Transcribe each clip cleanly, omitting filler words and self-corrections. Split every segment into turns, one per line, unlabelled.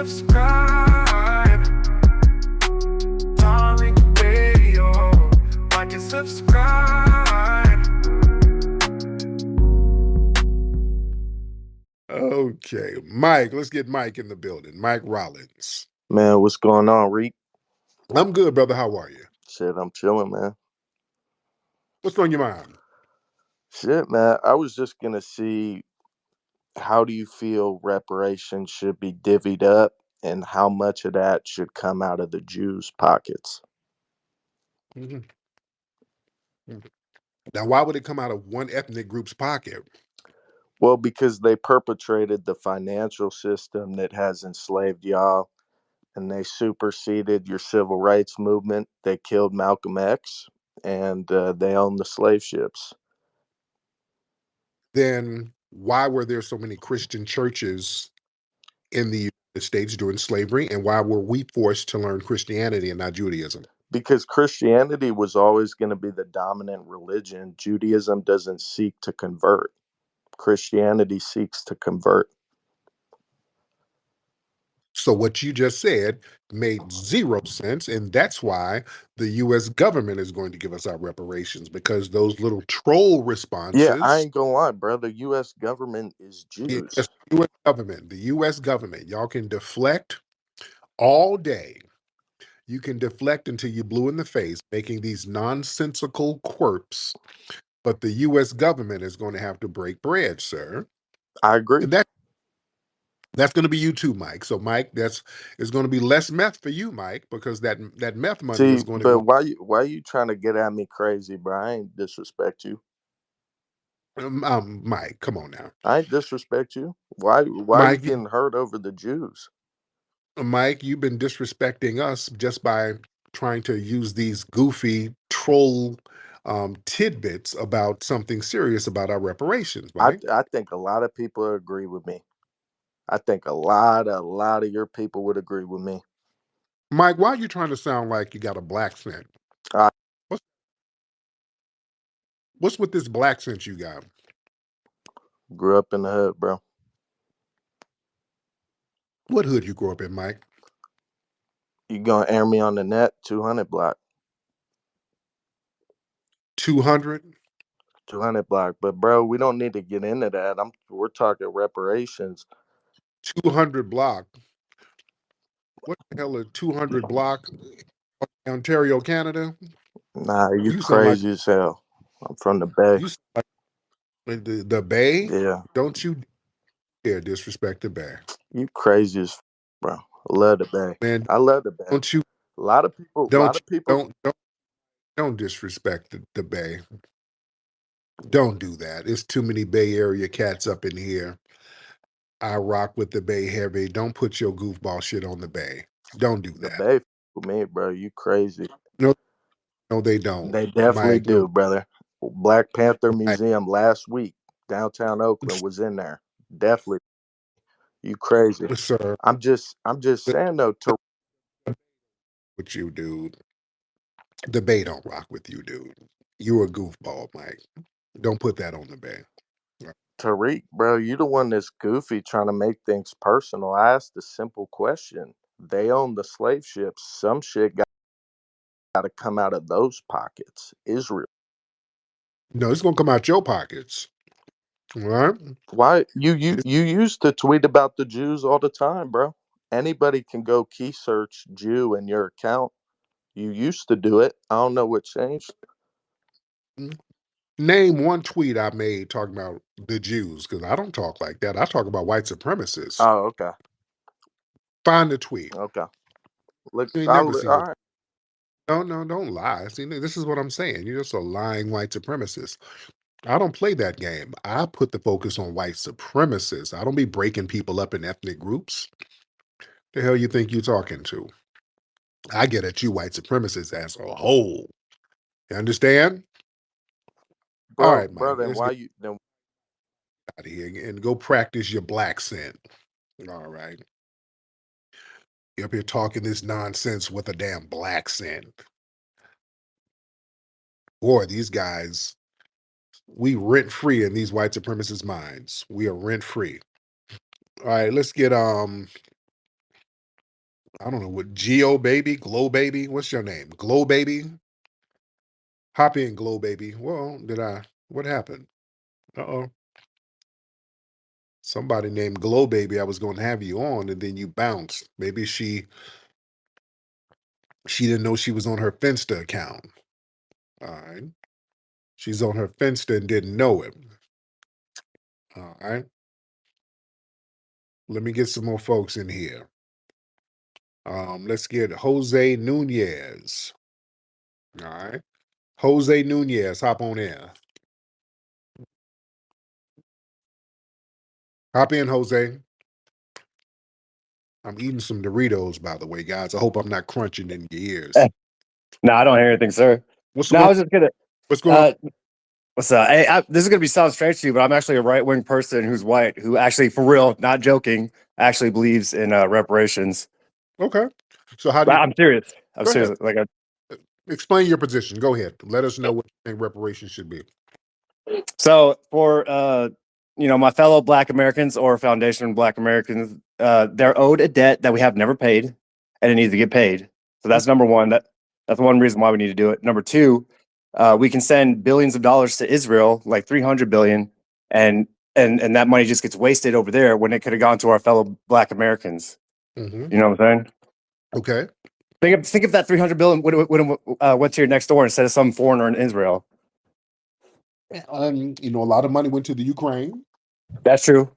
subscribe. Tariq Radio. Like and subscribe.
Okay, Mike, let's get Mike in the building. Mike Rollins.
Man, what's going on, Reek?
I'm good, brother. How are you?
Shit, I'm chilling, man.
What's on your mind?
Shit, man. I was just gonna see, how do you feel reparations should be divvied up, and how much of that should come out of the Jews' pockets?
Mhm. Now, why would it come out of one ethnic group's pocket?
Well, because they perpetrated the financial system that has enslaved y'all, and they superseded your civil rights movement. They killed Malcolm X, and they own the slave ships.
Then why were there so many Christian churches in the United States during slavery, and why were we forced to learn Christianity and not Judaism?
Because Christianity was always going to be the dominant religion. Judaism doesn't seek to convert. Christianity seeks to convert.
So what you just said made zero sense, and that's why the U.S. government is going to give us our reparations, because those little troll
Yeah, I
responses,
ain't gonna lie, bro. The U.S. government is
the
Jews.
U.S. government, y'all can deflect all day. You can deflect until you're blue in the face, making these nonsensical quirks, but the U.S. government is going to have to break bread, sir.
I agree.
And that's going to be you too, Mike. So, Mike, it's going to be less meth for you, Mike, because that meth money
See,
is going to
but
go.
why you trying to get at me crazy, bro? I ain't disrespect you.
Mike, come on now,
I ain't disrespect you. Why you
Mike.
getting hurt over the Jews?
Mike, you've been disrespecting us just by trying to use these goofy troll tidbits about something serious about our reparations, Mike.
I think a lot of people agree with me. I think a lot of your people would agree with me.
Mike, why are you trying to sound like you got a black scent?
I
What's, what's with this black scent you got?
grew up in the hood, bro.
What hood you grew up in, Mike?
You gonna air me on the net? 200 block.
200?
200 block. But bro, we don't need to get into that. We're talking reparations.
200 block. What the hell is 200 block? Ontario, Canada?
Nah, you
You sound like
crazy as hell. I'm from the Bay.
you sound like the Bay.
Yeah,
Don't you dare disrespect the Bay,
you crazy as bro. I love the Bay.
man.
I love the Bay.
Don't you
A lot of people. A lot
don't
of people.
don't don't disrespect the Bay. Don't do that. It's too many Bay Area cats up in here. I rock with the Bay heavy. Don't put your goofball shit on the Bay. Don't do
The
that.
Bay with me, bro. You crazy.
No, no, they don't.
They definitely
Mike, no,
do, brother. Black Panther
Mike,
Museum last week, downtown Oakland, was in there. Definitely. You crazy.
sir,
I'm just saying though,
with you, dude. The Bay don't rock with you, dude. You a goofball, Mike. Don't put that on the Bay.
Tariq, bro, you the one that's goofy trying to make things personal. I asked a simple question. They own the slave ships. Some shit got to come out of those pockets. Israel.
No, it's gonna come out your pockets. All right?
Why you used to tweet about the Jews all the time, bro? Anybody can go key search Jew in your account. You used to do it. I don't know what changed.
Name one tweet I made talking about the Jews, because I don't talk like that. I talk about white supremacists.
Oh, okay.
Find the tweet.
Okay. Look,
You ain't never seen
all
it.
right.
No, no, don't lie. See, this is what I'm saying. You're just a lying white supremacist. I don't play that game. I put the focus on white supremacists. I don't be breaking people up in ethnic groups. The hell you think you're talking to? I get at you white supremacists as a whole. You understand? All right,
Bro,
Mike,
then
let's
why
get
you then
out of here and go practice your black scent. All right. You're up here talking this nonsense with a damn black scent. Boy, these guys, we rent free in these white supremacist minds. We are rent free. All right, let's get I don't know what Geo Baby, Glow Baby. What's your name? Glow Baby? Hop in, Glow Baby. Well, what happened? Uh-oh. Somebody named Glow Baby, I was going to have you on, and then you bounced. Maybe she didn't know she was on her Finsta account. All right. She's on her Finsta and didn't know it. All right. Let me get some more folks in here. Let's get Jose Nunez. All right. Jose Nunez, hop on in. Hop in, Jose. I'm eating some Doritos, by the way, guys. I hope I'm not crunching in your ears.
No, I don't hear anything, sir.
What's
No,
going
I
on?
was just gonna.
What's going on?
What's up? Hey, this is gonna sound strange to you, but I'm actually a right wing person who's white, who actually, for real, not joking, actually believes in reparations.
Okay. So how do you
I'm serious. I'm
go ahead?
serious. Like,
Explain your position. Go ahead. Let us know what you think reparations should be.
so for my fellow Black Americans or Foundation Black Americans, they're owed a debt that we have never paid, and it needs to get paid. So that's number one. That's one reason why we need to do it. Number two, we can send billions of dollars to Israel, like 300 billion, and that money just gets wasted over there when it could have gone to our fellow Black Americans.
Mm-hmm.
You know what I'm saying?
Okay.
Think if that 300 billion would went to your next door instead of some foreigner in Israel.
A lot of money went to the Ukraine.
That's true.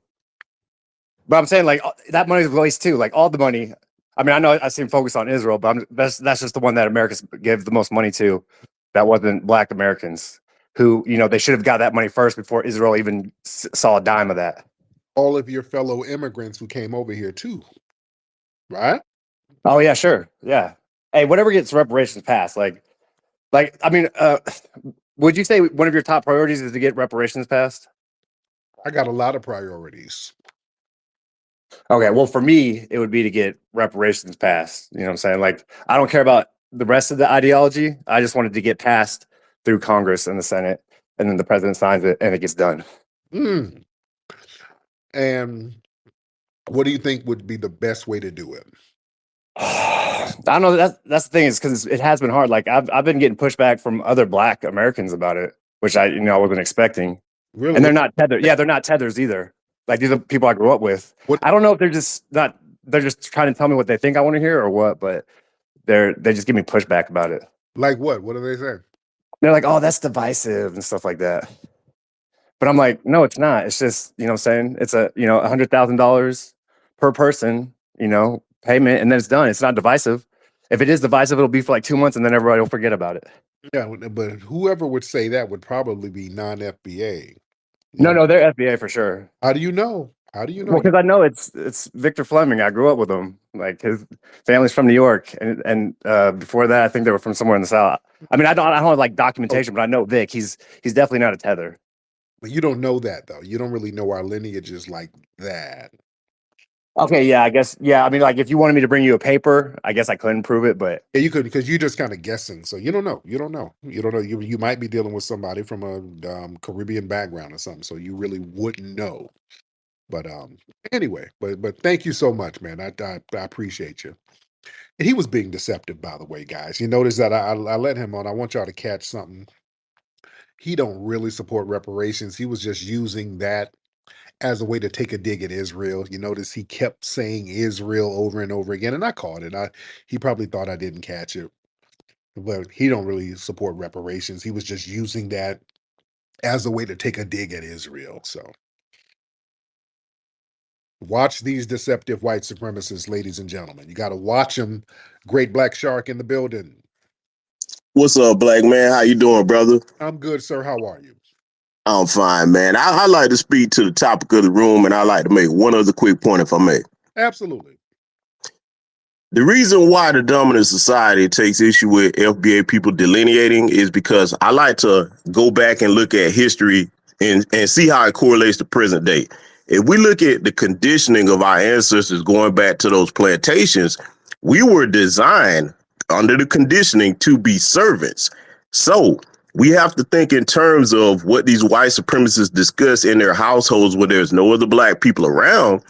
But I'm saying, like, that money's waste too. Like, all the money. I mean, I know I seem focused on Israel, but that's just the one that Americans give the most money to. That wasn't Black Americans who, they should have got that money first before Israel even saw a dime of that.
All of your fellow immigrants who came over here too, right?
Oh yeah, sure, yeah. Hey, whatever gets reparations passed, I mean, would you say one of your top priorities is to get reparations passed?
I got a lot of priorities.
Okay, well, for me, it would be to get reparations passed. You know what I'm saying? Like, I don't care about the rest of the ideology. I just wanted to get passed through Congress and the Senate, and then the president signs it and it gets done.
Mm. And what do you think would be the best way to do it?
I don't know. That's the thing, is because it has been hard. Like, I've been getting pushback from other Black Americans about it, which I wasn't expecting.
Really?
And they're not tethered. Yeah, they're not tethers either. Like, these are people I grew up with.
What?
I don't know if they're just not. They're just trying to tell me what they think I want to hear or what, but they just give me pushback about it.
Like what? What do they say?
They're like, "Oh, that's divisive" and stuff like that. But I'm like, no, it's not. It's just, what I'm saying, it's $100,000 per person, payment, and then it's done. It's not divisive. If it is divisive, it'll be for like 2 months, and then everybody will forget about it.
Yeah, but whoever would say that would probably be non-FBA.
No, they're FBA for sure.
How do you know? How do you know?
Well, because I know it's Victor Fleming. I grew up with him. Like, his family's from New York, and before that, I think they were from somewhere in the South. I mean, I don't have like documentation, but I know Vic. He's definitely not a tether.
But you don't know that though. You don't really know our lineage is like that.
Okay, yeah, I guess, yeah. I mean, like, if you wanted me to bring you a paper, I guess I couldn't prove it, but
Yeah, you could, because you're just kind of guessing. So you don't know. You don't know. You don't know. You might be dealing with somebody from a Caribbean background or something. So you really wouldn't know. But anyway, but thank you so much, man. I appreciate you. And he was being deceptive, by the way, guys. You notice that I let him on. I want y'all to catch something. He don't really support reparations. He was just using that as a way to take a dig at Israel. You notice he kept saying Israel over and over again, and I caught it. He probably thought I didn't catch it, but he don't really support reparations. He was just using that as a way to take a dig at Israel. So watch these deceptive white supremacists, ladies and gentlemen. You got to watch them. Great Black Shark in the building.
What's up, black man? How you doing, brother?
I'm good, sir. How are you?
I'm fine, man. I like to speak to the topic of the room, and I like to make one other quick point, if I may.
Absolutely.
The reason why the dominant society takes issue with FBA people delineating is because I like to go back and look at history and see how it correlates to present day. If we look at the conditioning of our ancestors going back to those plantations, we were designed under the conditioning to be servants. So we have to think in terms of what these white supremacists discuss in their households where there's no other black people around.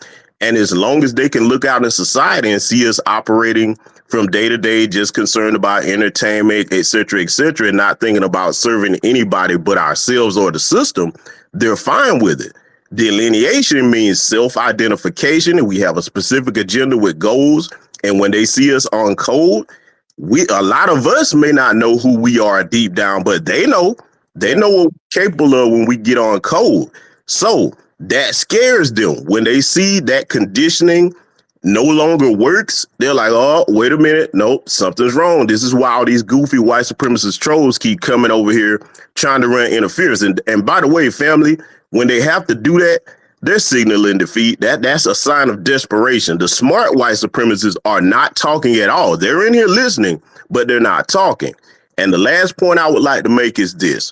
And as long as they can look out in society and see us operating from day to day, just concerned about entertainment, et cetera, and not thinking about serving anybody but ourselves or the system, they're fine with it. Delineation means self-identification, and we have a specific agenda with goals. And when they see us on code, a lot of us may not know who we are deep down, but they know. They know what we're capable of when we get on code. So that scares them. When they see that conditioning no longer works, they're like, oh, wait a minute. Nope, something's wrong. This is why all these goofy white supremacist trolls keep coming over here trying to run interference. And by the way, family, when they have to do that, they're signaling defeat. That's a sign of desperation. The smart white supremacists are not talking at all. They're in here listening, but they're not talking. And the last point I would like to make is this.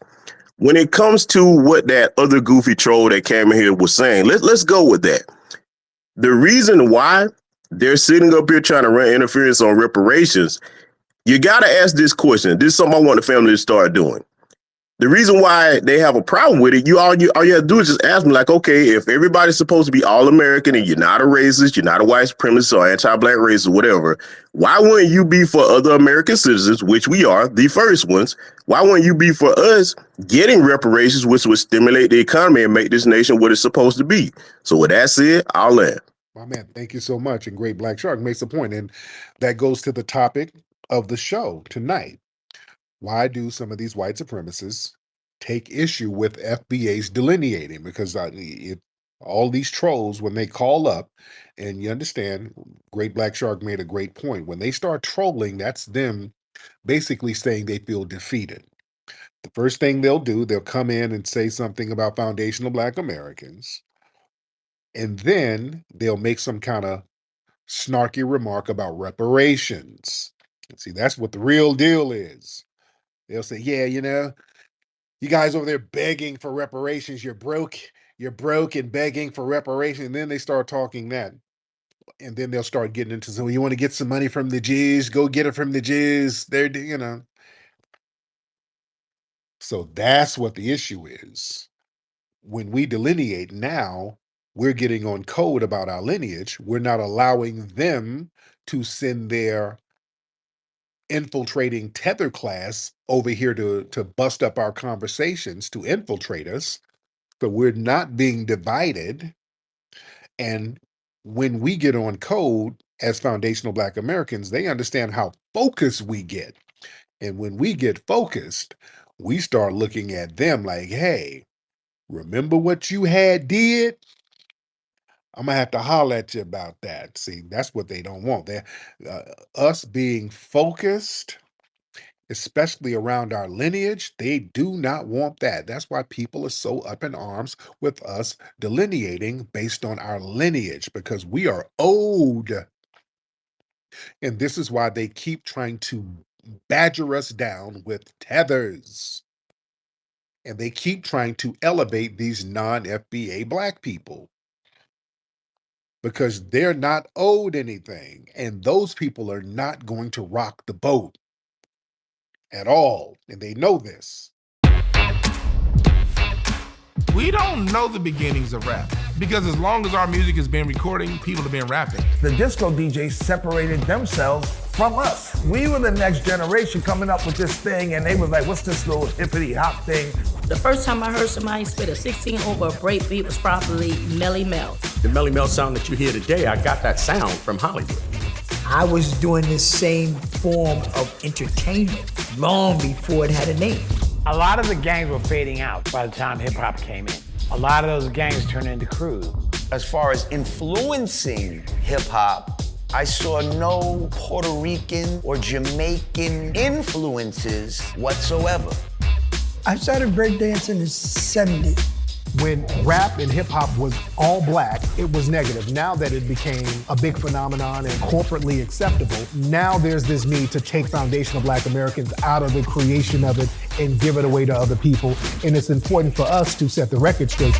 When it comes to what that other goofy troll that came in here was saying, let's go with that. The reason why they're sitting up here trying to run interference on reparations, you got to ask this question. This is something I want the family to start doing. The reason why they have a problem with it, all you have to do is just ask them, like, okay, if everybody's supposed to be all American and you're not a racist, you're not a white supremacist or anti-black racist or whatever, why wouldn't you be for other American citizens, which we are, the first ones? Why wouldn't you be for us getting reparations, which would stimulate the economy and make this nation what it's supposed to be? So with that said, I'll land.
My man, thank you so much. And Great Black Shark makes a point, and that goes to the topic of the show tonight. Why do some of these white supremacists take issue with FBA's delineating? Because all these trolls, when they call up, and you understand, Great Black Shark made a great point. When they start trolling, that's them basically saying they feel defeated. The first thing they'll do, they'll come in and say something about foundational Black Americans, and then they'll make some kind of snarky remark about reparations. And see, that's what the real deal is. They'll say, yeah, you guys over there begging for reparations, you're broke and begging for reparations. And then they start talking that. And then they'll start getting into, so you want to get some money from the Jews, go get it from the Jews. So that's what the issue is. When we delineate now, we're getting on code about our lineage. We're not allowing them to send their infiltrating tether class over here to bust up our conversations, to infiltrate us. So we're not being divided. And when we get on code as foundational Black Americans, they understand how focused we get. And when we get focused, we start looking at them like, hey, remember what you had did? I'm gonna have to holler at you about that. See, that's what they don't want. Us being focused, especially around our lineage, they do not want that. That's why people are so up in arms with us delineating based on our lineage, because we are owed. And this is why they keep trying to badger us down with tethers. And they keep trying to elevate these non-FBA Black people, because they're not owed anything. And those people are not going to rock the boat at all. And they know this.
We don't know the beginnings of rap, because as long as our music has been recording, people have been rapping.
The disco DJs separated themselves from us. We were the next generation coming up with this thing, and they was like, what's this little hippity hop thing?
The first time I heard somebody spit a 16 over a break beat was probably Melly Mel.
The Melly Mel sound that you hear today, I got that sound from Hollywood.
I was doing this same form of entertainment long before it had a name.
A lot of the gangs were fading out by the time hip hop came in. A lot of those gangs turned into crews.
As far as influencing hip hop, I saw no Puerto Rican or Jamaican influences whatsoever.
I started breakdancing in the 70s.
When rap and hip hop was all Black, it was negative. Now that it became a big phenomenon and corporately acceptable, now there's this need to take foundational Black Americans out of the creation of it and give it away to other people. And it's important for us to set the record straight.